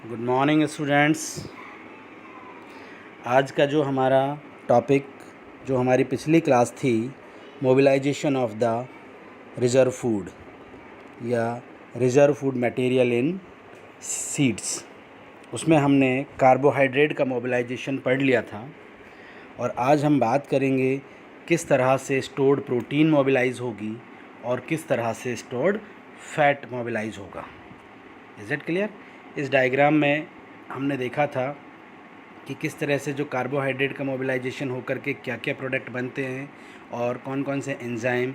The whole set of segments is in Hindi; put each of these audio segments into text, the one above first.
Good morning students. आज का जो हमारा टॉपिक जो हमारी पिछली क्लास थी, mobilisation of the reserve food या reserve food material in seeds, उसमें हमने कार्बोहाइड्रेट का मोबिलाइजेशन पढ़ लिया था। और आज हम बात करेंगे किस तरह से स्टोर्ड प्रोटीन मोबिलाइज़ होगी और किस तरह से स्टोर्ड फैट मोबिलाइज़ होगा। Is it clear? इस डायग्राम में हमने देखा था कि किस तरह से जो कार्बोहाइड्रेट का मोबिलाइजेशन होकर के क्या क्या प्रोडक्ट बनते हैं और कौन कौन से एंजाइम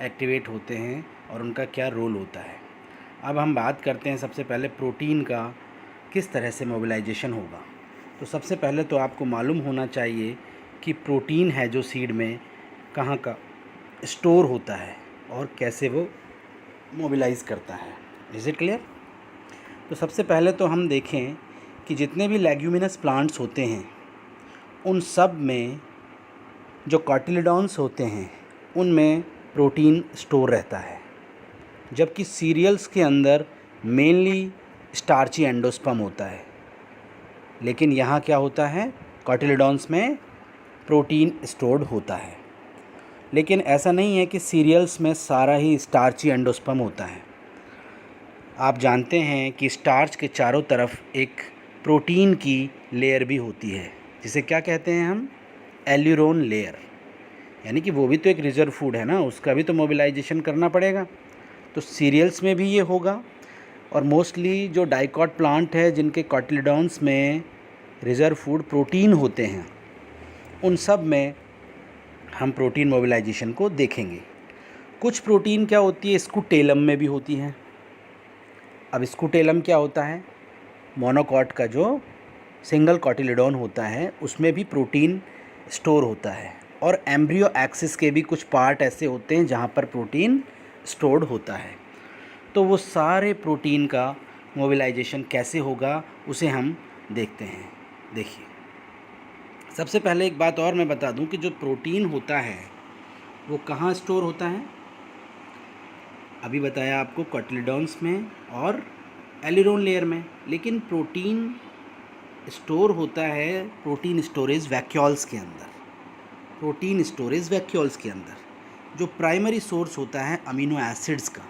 एक्टिवेट होते हैं और उनका क्या रोल होता है। अब हम बात करते हैं सबसे पहले प्रोटीन का किस तरह से मोबिलाइजेशन होगा। तो सबसे पहले तो आपको मालूम होना चाहिए कि प्रोटीन है जो सीड में कहाँ का स्टोर होता है और कैसे वो मोबिलाइज़ करता है। Is it clear? तो सबसे पहले तो हम देखें कि जितने भी लेग्यूमिनस प्लांट्स होते हैं उन सब में जो कॉटिलिडॉन्स होते हैं उनमें प्रोटीन स्टोर रहता है, जबकि सीरियल्स के अंदर मेनली स्टार्ची एंडोस्पर्म होता है। लेकिन यहाँ क्या होता है, कॉटिलिडॉन्स में प्रोटीन स्टोर्ड होता है। लेकिन ऐसा नहीं है कि सीरियल्स में सारा ही स्टार्ची एंडोस्पर्म होता है। आप जानते हैं कि स्टार्च के चारों तरफ एक प्रोटीन की लेयर भी होती है, जिसे क्या कहते हैं हम, एल्यूरोन लेयर। यानी कि वो भी तो एक रिज़र्व फूड है ना, उसका भी तो मोबिलाइजेशन करना पड़ेगा। तो सीरियल्स में भी ये होगा। और मोस्टली जो डाइकॉट प्लांट है जिनके कॉटिलिडॉन्स में रिज़र्व फूड प्रोटीन होते हैं, उन सब में हम प्रोटीन मोबिलाइजेशन को देखेंगे। कुछ प्रोटीन क्या होती है, स्कूटेलम में भी होती हैं। अब स्कूटेलम क्या होता है, मोनोकॉट का जो सिंगल कॉटिलिडॉन होता है उसमें भी प्रोटीन स्टोर होता है। और एम्ब्रियो एक्सिस के भी कुछ पार्ट ऐसे होते हैं जहाँ पर प्रोटीन स्टोर्ड होता है। तो वो सारे प्रोटीन का मोबिलाइजेशन कैसे होगा उसे हम देखते हैं। देखिए, सबसे पहले एक बात और मैं बता दूं कि जो प्रोटीन होता है वो कहाँ स्टोर होता है। अभी बताया आपको कॉटिलिडॉन्स में और एलिरोन लेयर में। लेकिन प्रोटीन स्टोर होता है प्रोटीन स्टोरेज वैक्यूल्स के अंदर। प्रोटीन स्टोरेज वैक्यूल्स के अंदर जो प्राइमरी सोर्स होता है अमीनो एसिड्स का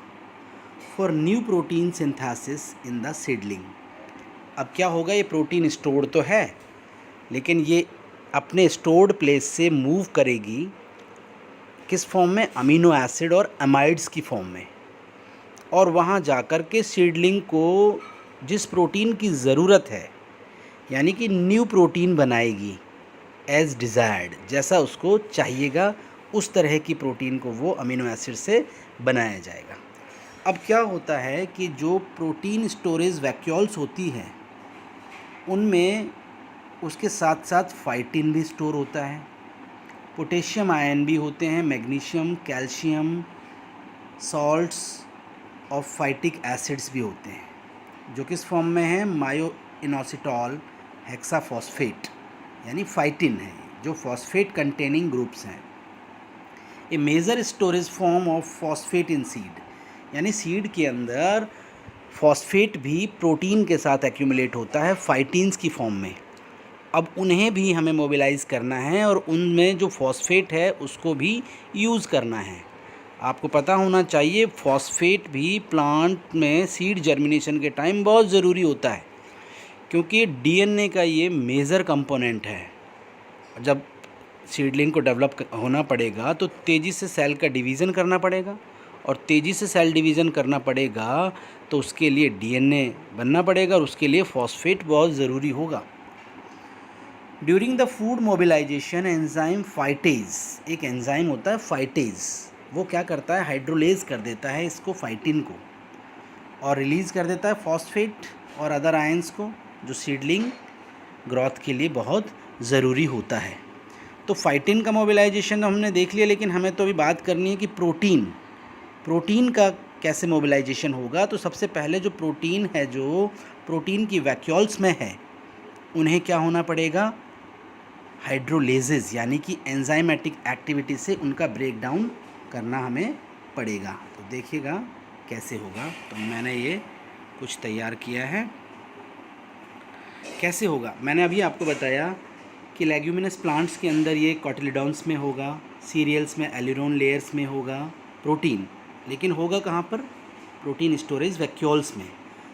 for new protein synthesis in the seedling. अब क्या होगा, ये प्रोटीन स्टोर्ड तो है लेकिन ये अपने स्टोर्ड प्लेस से मूव करेगी किस फॉर्म में, अमीनो एसिड और अमाइड्स की फॉर्म में। और वहाँ जाकर के सीडलिंग को जिस प्रोटीन की ज़रूरत है यानी कि न्यू प्रोटीन बनाएगी एज़ डिज़ायर्ड, जैसा उसको चाहिएगा उस तरह की प्रोटीन को वो अमीनो एसिड से बनाया जाएगा। अब क्या होता है कि जो प्रोटीन स्टोरेज वैक्यूल्स होती हैं उनमें उसके साथ साथ फाइटिन भी स्टोर होता है, पोटेशियम आयन भी होते हैं, मैग्नीशियम, कैल्शियम, सॉल्ट्स और फाइटिक एसिड्स भी होते हैं जो किस फॉर्म में है, मायो इनोसिटॉल हेक्साफॉस्फेट यानी फाइटिन है, जो फॉस्फेट कंटेनिंग ग्रुप्स हैं। A major storage form of phosphate in seed, यानी सीड के अंदर फॉस्फेट भी प्रोटीन के साथ एक्यूमुलेट होता है फाइटिन्स की फॉर्म में। अब उन्हें भी हमें मोबिलाइज़ करना है और उनमें जो फॉस्फेट है उसको भी यूज़ करना है। आपको पता होना चाहिए फॉस्फेट भी प्लांट में सीड जर्मिनेशन के टाइम बहुत ज़रूरी होता है, क्योंकि डीएनए का ये मेजर कंपोनेंट है। जब सीडलिंग को डेवलप होना पड़ेगा तो तेज़ी से सेल का डिवीज़न करना पड़ेगा, और तेज़ी से सेल डिवीज़न करना पड़ेगा तो उसके लिए डीएनए बनना पड़ेगा और उसके लिए फॉस्फेट बहुत ज़रूरी होगा। During the food mobilisation enzyme phytase, एक एंजाइम होता है फाइटेज, वो क्या करता है, हाइड्रोलेज कर देता है इसको फाइटिन को और रिलीज़ कर देता है फॉस्फेट और अदर आयंस को, जो सीडलिंग ग्रोथ के लिए बहुत ज़रूरी होता है। तो फाइटिन का मोबिलाइजेशन तो हमने देख लिया, लेकिन हमें तो अभी बात करनी है कि प्रोटीन का कैसे मोबिलाइजेशन होगा। तो सबसे पहले जो प्रोटीन है, जो प्रोटीन की वैक्यूल्स में है, उन्हें क्या होना पड़ेगा, हाइड्रोलेजेस यानी कि एंजाइमेटिक एक्टिविटी से उनका ब्रेक डाउन करना हमें पड़ेगा। तो देखिएगा कैसे होगा। तो मैंने ये कुछ तैयार किया है। कैसे होगा? मैंने अभी आपको बताया कि लेग्यूमिनस प्लांट्स के अंदर ये कॉटिलिडॉन्स में होगा, सीरियल्स में एल्यूरोन लेयर्स में होगा प्रोटीन, लेकिन होगा कहाँ पर? प्रोटीन स्टोरेज वैक्यूल्स में।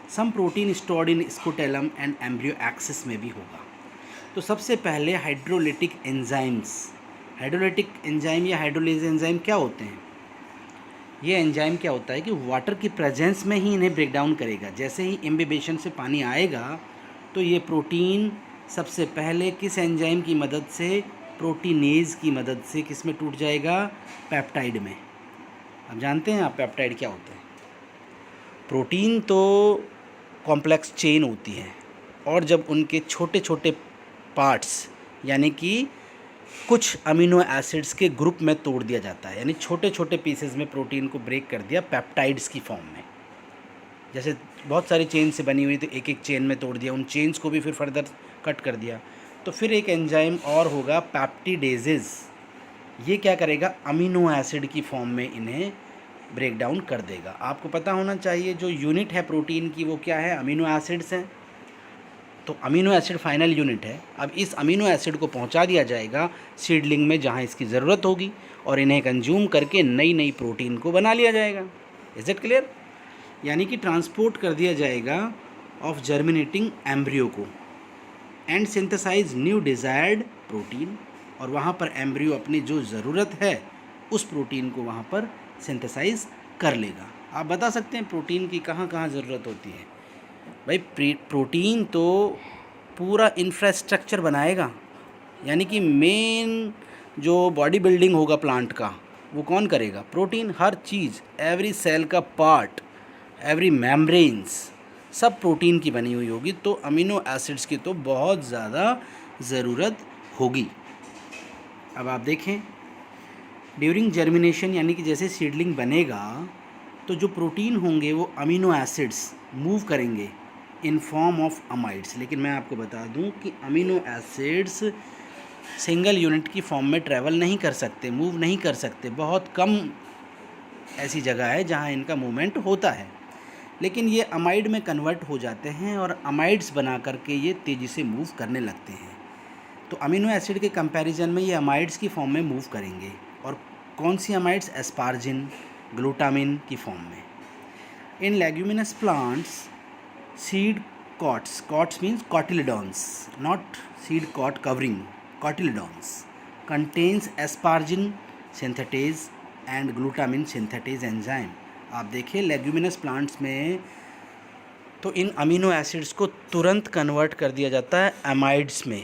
Some protein stored in scutellum and embryo axis में भी होगा। तो सबसे पहले हाइड्रोलिटिक एंजाइम्स, हाइड्रोलिटिक एंजाइम या हाइड्रोलेज एंजाइम क्या होते हैं? ये एंजाइम क्या होता है कि वाटर की प्रेजेंस में ही इन्हें ब्रेक डाउन करेगा। जैसे ही इम्बिबेशन से पानी आएगा तो ये प्रोटीन सबसे पहले किस एंजाइम की मदद से, प्रोटीनेज की मदद से किस में टूट जाएगा? पेप्टाइड में। अब जानते हैं आप पेप्टाइड क्या होते हैं? प्रोटीन तो कॉम्प्लेक्स चेन होती है, और जब उनके छोटे छोटे पार्ट्स यानी कि कुछ अमीनो एसिड्स के ग्रुप में तोड़ दिया जाता है, यानी छोटे छोटे पीसेस में प्रोटीन को ब्रेक कर दिया पेप्टाइड्स की फॉर्म में। जैसे बहुत सारी चेन से बनी हुई तो एक एक चेन में तोड़ दिया, उन चेन्स को भी फिर फर्दर कट कर दिया। तो फिर एक एंजाइम और होगा पेप्टिडेजेस। ये क्या करेगा? अमीनो एसिड की फॉर्म में इन्हें ब्रेक डाउन कर देगा। आपको पता होना चाहिए जो यूनिट है प्रोटीन की वो क्या है? अमीनो एसिड्स हैं। तो अमीनो एसिड फाइनल यूनिट है। अब इस अमीनो एसिड को पहुंचा दिया जाएगा सीडलिंग में जहां इसकी ज़रूरत होगी, और इन्हें कंज्यूम करके नई नई प्रोटीन को बना लिया जाएगा। Is it clear? यानी कि ट्रांसपोर्ट कर दिया जाएगा ऑफ जर्मिनेटिंग एम्ब्रियो को and synthesise new desired protein, और वहाँ पर एम्ब्रियो अपनी जो ज़रूरत है उस प्रोटीन को वहाँ पर सिंथेसाइज कर लेगा। आप बता सकते हैं प्रोटीन की कहाँ कहाँ ज़रूरत होती है? भाई प्रोटीन तो पूरा इंफ्रास्ट्रक्चर बनाएगा, यानी कि मेन जो बॉडी बिल्डिंग होगा प्लांट का वो कौन करेगा? प्रोटीन। हर चीज़, एवरी सेल का पार्ट, एवरी मेम्ब्रेन्स सब प्रोटीन की बनी हुई होगी। तो अमीनो एसिड्स की तो बहुत ज़्यादा ज़रूरत होगी। अब आप देखें ड्यूरिंग जर्मिनेशन, यानी कि जैसे सीडलिंग बनेगा तो जो प्रोटीन होंगे वो अमीनो एसिड्स मूव करेंगे इन फॉर्म ऑफ अमाइड्स। लेकिन मैं आपको बता दूं कि अमीनो एसिड्स सिंगल यूनिट की फॉर्म में ट्रैवल नहीं कर सकते, मूव नहीं कर सकते। बहुत कम ऐसी जगह है जहां इनका मूवमेंट होता है, लेकिन ये अमाइड में कन्वर्ट हो जाते हैं और अमाइड्स बना करके ये तेज़ी से मूव करने लगते हैं। तो अमीनो एसिड के कंपैरिजन में ये अमाइड्स की फॉर्म में मूव करेंगे। और कौन सी अमाइड्स? एस्पार्जिन, ग्लूटामिन की फॉर्म में। In leguminous plants seed cots means cotyledons, not seed cot covering, cotyledons contains asparagine synthetase and glutamine synthetase enzyme। आप देखिए लेग्यूमिनस प्लांट्स में तो इन अमीनो एसिड्स को तुरंत कन्वर्ट कर दिया जाता है एमाइड्स में।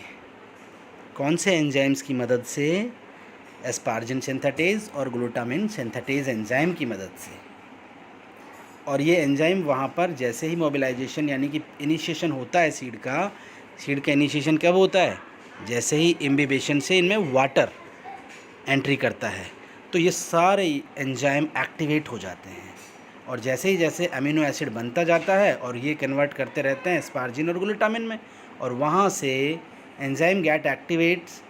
कौन से एंजाइम्स की मदद से? एस्पार्जिन सिंथेटेज और ग्लूटामिन सिंथेटेज एंजाइम की मदद से। और ये एंजाइम वहाँ पर जैसे ही मोबिलाइजेशन यानी कि इनिशिएशन होता है सीड का इनिशिएशन कब होता है? जैसे ही इम्बिबेशन से इनमें वाटर एंट्री करता है तो ये सारे एंजाइम एक्टिवेट हो जाते हैं, और जैसे ही जैसे अमीनो एसिड बनता जाता है और ये कन्वर्ट करते रहते हैं एस्पार्जिन और ग्लूटामिन में, और वहाँ से enzyme get activates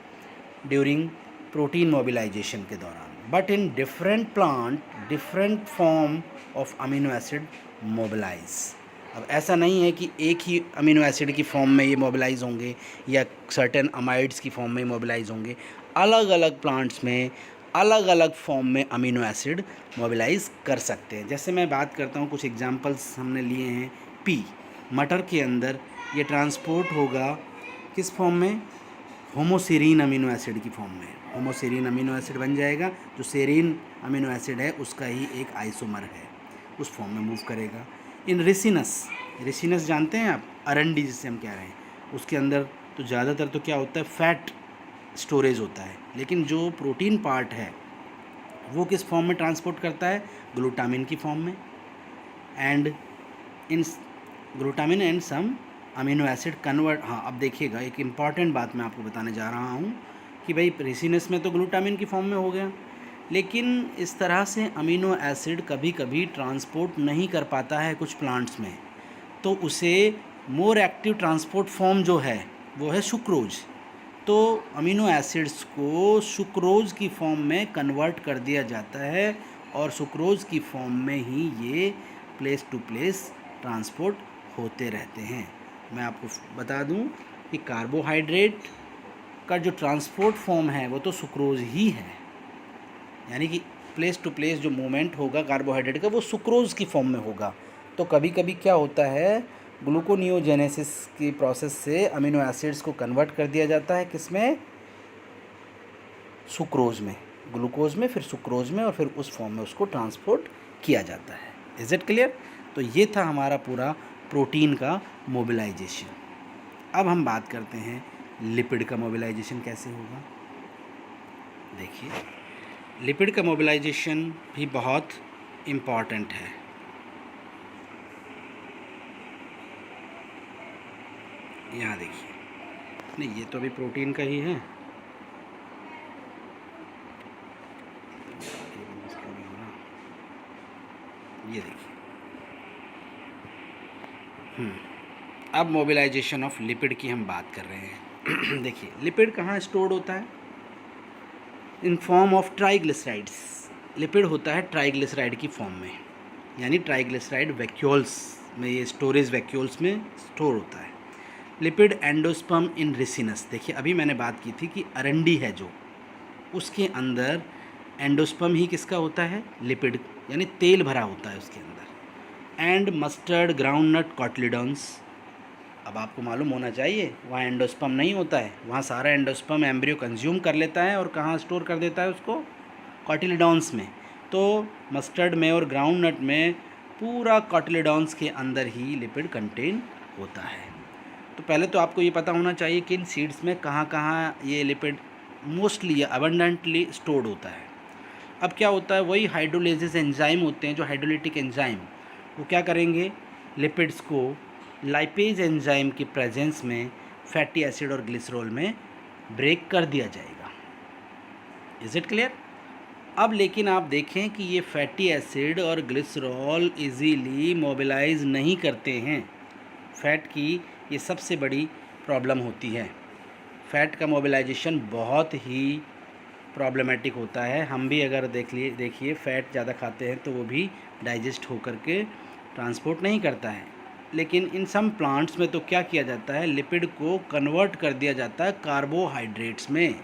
during protein mobilisation के दौरान। But in different plant different form of amino acid mobilise. अब ऐसा नहीं है कि एक ही अमीनो एसिड की फॉर्म में ये मोबिलाइज होंगे या सर्टेन अमाइड्स की फॉर्म में मोबिलाइज होंगे। अलग अलग प्लांट्स में अलग अलग फॉर्म में अमीनो एसिड मोबिलाइज कर सकते हैं। जैसे मैं बात करता हूँ, कुछ एग्जांपल्स हमने लिए हैं। पी, मटर के अंदर ये ट्रांसपोर्ट होगा किस फॉर्म में? होमोसेरीन अमीनो एसिड की फॉर्म में। होमोसेरीन अमीनो एसिड बन जाएगा, जो सेरीन अमीनो एसिड है उसका ही एक आइसोमर है, उस फॉर्म में मूव करेगा। इन रेसिनस जानते हैं आप? अरंडी जिससे हम कह रहे हैं, उसके अंदर तो ज़्यादातर तो क्या होता है? फैट स्टोरेज होता है, लेकिन जो प्रोटीन पार्ट है वो किस फॉर्म में ट्रांसपोर्ट करता है? ग्लूटामिन की फॉर्म में। And in glutamine and some amino acid convert. हाँ, अब देखिएगा एक इम्पॉर्टेंट बात मैं आपको बताने जा रहा हूँ कि भाई रेसिनस में तो ग्लूटामिन की फॉर्म में हो गया, लेकिन इस तरह से अमीनो एसिड कभी कभी ट्रांसपोर्ट नहीं कर पाता है कुछ प्लांट्स में, तो उसे मोर एक्टिव ट्रांसपोर्ट फॉर्म जो है वो है सुक्रोज। तो अमीनो एसिड्स को सुक्रोज की फॉर्म में कन्वर्ट कर दिया जाता है, और सुक्रोज की फॉर्म में ही ये प्लेस टू प्लेस ट्रांसपोर्ट होते रहते हैं। मैं आपको बता दूं कि कार्बोहाइड्रेट का जो ट्रांसपोर्ट फॉर्म है वो तो सुक्रोज़ ही है, यानी कि प्लेस टू प्लेस जो मूवमेंट होगा कार्बोहाइड्रेट का वो सुक्रोज़ की फॉर्म में होगा। तो कभी कभी क्या होता है, ग्लूकोनियोजेनेसिस की प्रोसेस से अमीनो एसिड्स को कन्वर्ट कर दिया जाता है, किसमें, सुक्रोज़ में, ग्लूकोज में, फिर सुक्रोज़ में, और फिर उस फॉर्म में उसको ट्रांसपोर्ट किया जाता है। Is it clear? तो ये था हमारा पूरा प्रोटीन का मोबिलाइजेशन। अब हम बात करते हैं लिपिड का मोबिलाइजेशन कैसे होगा। देखिए, लिपिड का मोबिलाइजेशन भी बहुत इम्पॉर्टेंट है। यहाँ देखिए, नहीं ये तो अभी प्रोटीन का ही है, ये देखिए। अब मोबिलाइजेशन ऑफ लिपिड की हम बात कर रहे हैं। देखिए, लिपिड कहाँ स्टोर्ड होता है, in form of triglycerides. Lipid होता है ट्राइग्लिसराइड की फॉर्म में, यानी ट्राइग्लिसराइड वैक्यूल्स में, ये स्टोरेज वैक्यूल्स में स्टोर होता है। लिपिड एंडोस्पर्म इन रिसिनस। देखिए, अभी मैंने बात की थी कि अरंडी है जो, उसके अंदर एंडोस्पर्म ही किसका होता है, लिपिड, यानी तेल भरा होता है उसके अंदर। And mustard groundnut cotyledons. अब आपको मालूम होना चाहिए, वहाँ एंडोस्पर्म नहीं होता है, वहाँ सारा एंडोस्पर्म एम्ब्रियो कंज्यूम कर लेता है और कहाँ स्टोर कर देता है उसको, कॉटिलिडॉन्स में। तो मस्टर्ड में और ग्राउंडनट में पूरा कॉटिलिडॉन्स के अंदर ही लिपिड कंटेन होता है। तो पहले तो आपको ये पता होना चाहिए कि इन सीड्स में कहाँ कहाँ ये लिपिड मोस्टली या अबंडेंटली स्टोर्ड होता है। अब क्या होता है, वही हाइड्रोलिसिस एंजाइम होते हैं, जो हाइड्रोलिटिक एंजाइम, वो क्या करेंगे, लिपिड्स को लाइपेज एंजाइम की प्रेजेंस में फैटी एसिड और ग्लिसरॉल में ब्रेक कर दिया जाएगा। Is it clear? अब लेकिन आप देखें कि ये फैटी एसिड और ग्लिसरॉल इजीली मोबिलाइज नहीं करते हैं। फैट की ये सबसे बड़ी प्रॉब्लम होती है। फैट का मोबिलाइजेशन बहुत ही प्रॉब्लमेटिक होता है। हम भी अगर देखिए फ़ैट ज़्यादा खाते हैं तो वो भी डाइजेस्ट होकर के ट्रांसपोर्ट नहीं करता है। लेकिन इन सम प्लांट्स में तो क्या किया जाता है, लिपिड को कन्वर्ट कर दिया जाता है कार्बोहाइड्रेट्स में,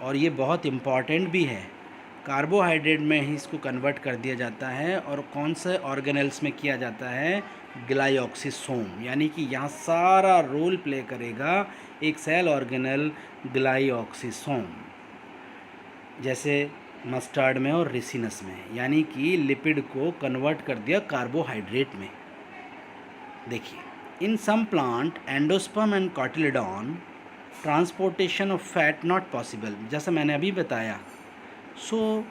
और ये बहुत इम्पॉर्टेंट भी है। कार्बोहाइड्रेट में ही इसको कन्वर्ट कर दिया जाता है, और कौन से ऑर्गेनेल्स में किया जाता है, ग्लाइऑक्सिसोम, यानी कि यहाँ सारा रोल प्ले करेगा एक सेल ऑर्गेनल ग्लाइऑक्सिसोम, जैसे मस्टर्ड में और रिसिनस में, यानी कि लिपिड को कन्वर्ट कर दिया कार्बोहाइड्रेट में। देखिए, in some plant endosperm and cotyledon transportation of fat not possible, जैसा मैंने अभी बताया। So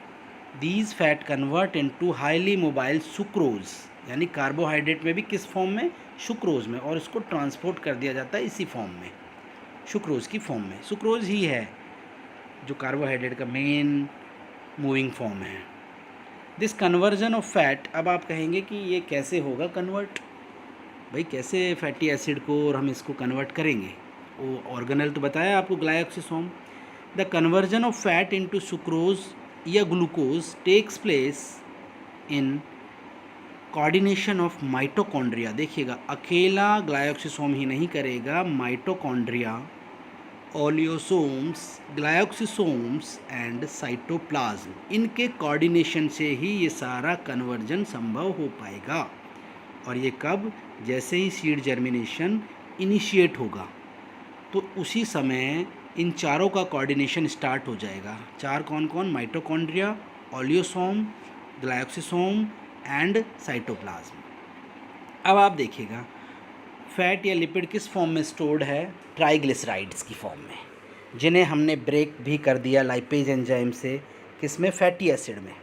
these fat convert into highly mobile sucrose, यानी कार्बोहाइड्रेट में भी किस फॉर्म में, सुक्रोज में, और इसको ट्रांसपोर्ट कर दिया जाता है इसी फॉर्म में, सुक्रोज की फॉर्म में। सुक्रोज ही है जो कार्बोहाइड्रेट का मेन मूविंग फॉर्म है। दिस कन्वर्जन ऑफ फैट, अब आप कहेंगे कि ये कैसे होगा कन्वर्ट, भाई कैसे फैटी एसिड को और हम इसको कन्वर्ट करेंगे, वो ऑर्गेनेल तो बताया आपको, glyoxysome. The conversion of fat into sucrose या glucose takes place in coordination of mitochondria. देखिएगा, अकेला ग्लाइऑक्सिसोम ही नहीं करेगा, mitochondria, oleosomes, glyoxysomes and cytoplasm, इनके कोऑर्डिनेशन से ही ये सारा कन्वर्जन संभव हो पाएगा। और ये कब, जैसे ही सीड जर्मिनेशन इनिशिएट होगा तो उसी समय इन चारों का कोऑर्डिनेशन स्टार्ट हो जाएगा। चार कौन कौन, माइटोकॉन्ड्रिया, ओलियोसोम, ग्लाइऑक्सिसोम एंड साइटोप्लाज्म। अब आप देखिएगा, फैट या लिपिड किस फॉर्म में स्टोर्ड है, ट्राइग्लिसराइड्स की फॉर्म में, जिन्हें हमने ब्रेक भी कर दिया लाइपेज एंजाइम से, किसमें, फैटी एसिड में,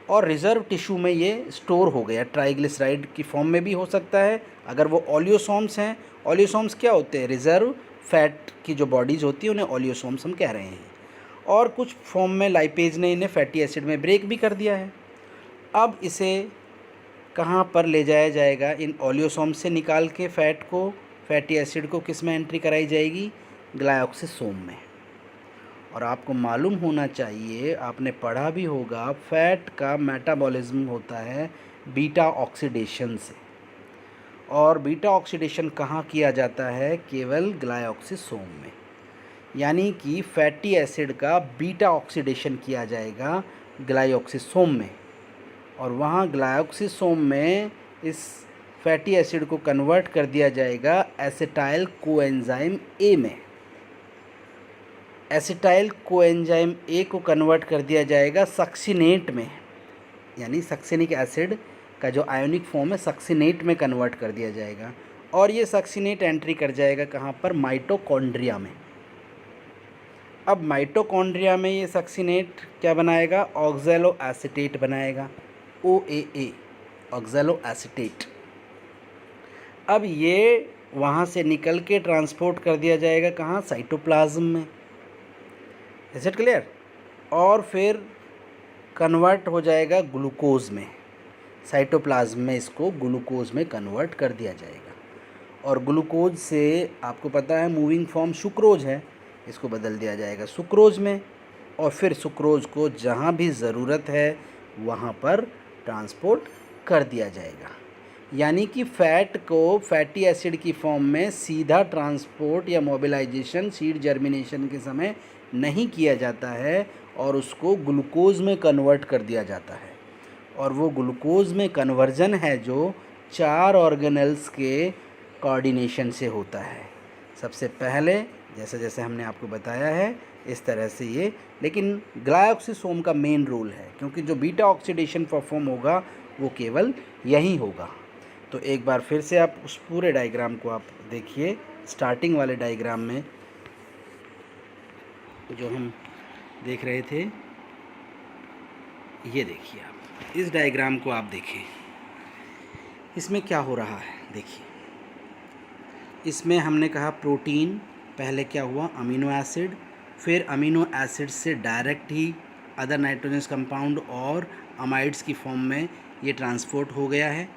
और रिज़र्व टिश्यू में ये स्टोर हो गया। ट्राइग्लिसराइड की फॉर्म में भी हो सकता है अगर वो ओलियोसोम्स हैं। ओलियोसोम्स क्या होते हैं, रिज़र्व फैट की जो बॉडीज़ होती है उन्हें ओलियोसोम्स हम कह रहे हैं। और कुछ फॉर्म में लाइपेज ने इन्हें फैटी एसिड में ब्रेक भी कर दिया है। अब इसे कहाँ पर ले जाया जाएगा, इन ओलियोसोम से निकाल के फैट को, फैटी एसिड को किस में एंट्री कराई जाएगी, ग्लाइऑक्सिसोम में। और आपको मालूम होना चाहिए, आपने पढ़ा भी होगा, फैट का मेटाबॉलिज्म होता है बीटा ऑक्सीडेशन से, और बीटा ऑक्सीडेशन कहाँ किया जाता है? केवल ग्लाइऑक्सिसोम में। यानी कि फैटी एसिड का बीटा ऑक्सीडेशन किया जाएगा ग्लाइऑक्सिसोम में, और वहाँ ग्लाइऑक्सिसोम में इस फैटी एसिड को कन्वर्ट कर दिया जाएगा एसिटाइल कोएंजाइम ए में। एसिटाइल कोएंजाइम ए को कन्वर्ट कर दिया जाएगा सक्सिनेट में, यानी सक्सिनिक एसिड का जो आयोनिक फॉर्म है सक्सिनेट में कन्वर्ट कर दिया जाएगा, और ये सक्सिनेट एंट्री कर जाएगा कहाँ पर? माइटोकॉन्ड्रिया में। अब माइटोकॉन्ड्रिया में ये सक्सिनेट क्या बनाएगा? ऑक्सैलो एसीटेट बनाएगा, OAA, ऑक्सैलो एसीटेट। अब ये वहाँ से निकल के ट्रांसपोर्ट कर दिया जाएगा कहाँ? साइटोप्लाज्म में। Is it clear? और फिर कन्वर्ट हो जाएगा ग्लूकोज में। साइटोप्लाज्म में इसको ग्लूकोज में कन्वर्ट कर दिया जाएगा, और ग्लूकोज से आपको पता है मूविंग फॉर्म सुक्रोज है, इसको बदल दिया जाएगा सुक्रोज में, और फिर सुक्रोज को जहाँ भी ज़रूरत है वहाँ पर ट्रांसपोर्ट कर दिया जाएगा। यानी कि फ़ैट को फैटी एसिड की फॉर्म में सीधा ट्रांसपोर्ट या मोबिलाइजेशन सीड जर्मिनेशन के समय नहीं किया जाता है, और उसको ग्लूकोज में कन्वर्ट कर दिया जाता है। और वो ग्लूकोज में कन्वर्जन है जो 4 ऑर्गेनेल्स के कोऑर्डिनेशन से होता है। सबसे पहले जैसे जैसे हमने आपको बताया है इस तरह से ये, लेकिन ग्लाइऑक्सिसोम का मेन रोल है, क्योंकि जो बीटा ऑक्सीडेशन परफॉर्म होगा वो केवल यही होगा। तो एक बार फिर से आप उस पूरे डायग्राम को आप देखिए। स्टार्टिंग वाले डायग्राम में जो हम देख रहे थे, ये देखिए आप इस डायग्राम को आप देखें, इसमें क्या हो रहा है देखिए। इसमें हमने कहा प्रोटीन, पहले क्या हुआ? अमीनो एसिड, फिर अमीनो एसिड से डायरेक्ट ही अदर नाइट्रोजनस कंपाउंड और अमाइड्स की फॉर्म में ये ट्रांसपोर्ट हो गया है,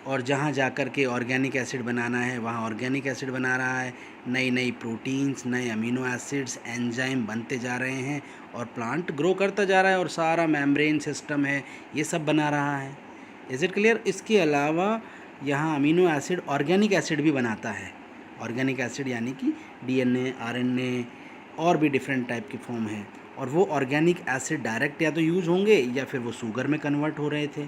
और जहाँ जाकर के ऑर्गेनिक एसिड बनाना है वहाँ ऑर्गेनिक एसिड बना रहा है। नई नई प्रोटीन्स, नए अमीनो एसिड्स, एंजाइम बनते जा रहे हैं, और प्लांट ग्रो करता जा रहा है, और सारा मेम्ब्रेन सिस्टम है ये सब बना रहा है। Is it clear? इसके अलावा यहाँ अमीनो एसिड ऑर्गेनिक एसिड भी बनाता है। ऑर्गेनिक एसिड यानी कि DNA, RNA और भी डिफरेंट टाइप की फॉर्म है, और वो ऑर्गेनिक एसिड डायरेक्ट या तो यूज़ होंगे या फिर वो शुगर में कन्वर्ट हो रहे थे।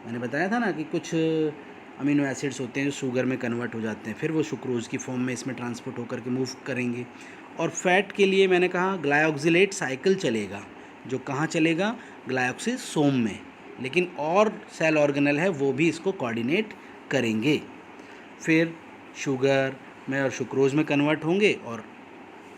मैंने बताया था ना कि कुछ अमीनो एसिड्स होते हैं जो शुगर में कन्वर्ट हो जाते हैं, फिर वो सुक्रोज की फॉर्म में इसमें ट्रांसपोर्ट होकर के मूव करेंगे। और फैट के लिए मैंने कहा ग्लाइऑक्सिलेट साइकिल चलेगा, जो कहाँ चलेगा? ग्लाइऑक्सिसोम में, लेकिन और सेल ऑर्गेनल है वो भी इसको कोऑर्डिनेट करेंगे। फिर शुगर में और सुक्रोज में कन्वर्ट होंगे, और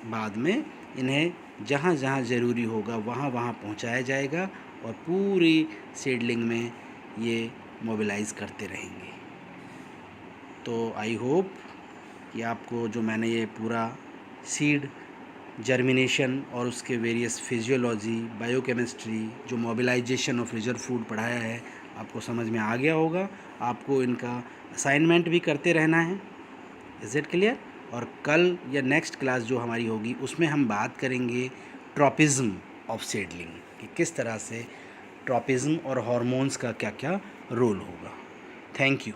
बाद में इन्हें जहाँ जहाँ ज़रूरी होगा वहाँ वहाँ पहुँचाया जाएगा, और पूरी सीडलिंग में ये मोबिलाइज़ करते रहेंगे। तो आई होप कि आपको जो मैंने ये पूरा सीड जर्मिनेशन और उसके वेरियस फिजियोलॉजी, बायोकेमिस्ट्री, जो मोबिलाइजेशन ऑफ रिजर्व फूड पढ़ाया है आपको समझ में आ गया होगा। आपको इनका असाइनमेंट भी करते रहना है। Is it clear? और कल या नेक्स्ट क्लास जो हमारी होगी उसमें हम बात करेंगे ट्रॉपिज्म ऑफ सीडलिंग, कि किस तरह से ट्रॉपिज्म और हार्मोन्स का क्या क्या रोल होगा। Thank you.